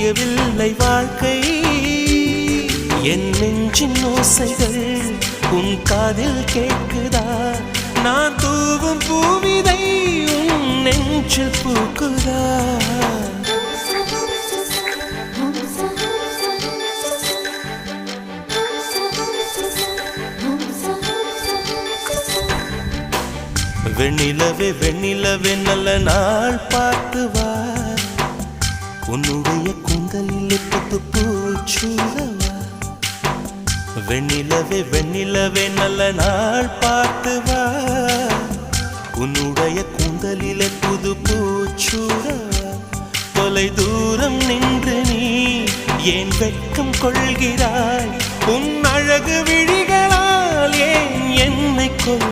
விடியவில்லை வாழ்க்கை என் நெஞ்சின் ஓசைகள் உன் காதில் கேட்குதா நான் தூவும் பூவிதை உன் நெஞ்சில் பூக்குதா வெண்ணிலவே வெண்ணிலவே நல்ல நாள் பார்த்து வா உன்னுடைய கூந்தலில் புத்து பூச்சூடவா வெண்ணிலவே வெண்ணிலவே நல்ல நாள் பார்த்து வா உன்னுடைய கூந்தலில் புது பூச்சூடவா தொலை தூரம் நின்று நீ ஏன் வெட்கம் கொள்கிறாய் உன் அழகு விழிகளால் ஏன் என்னை கொள்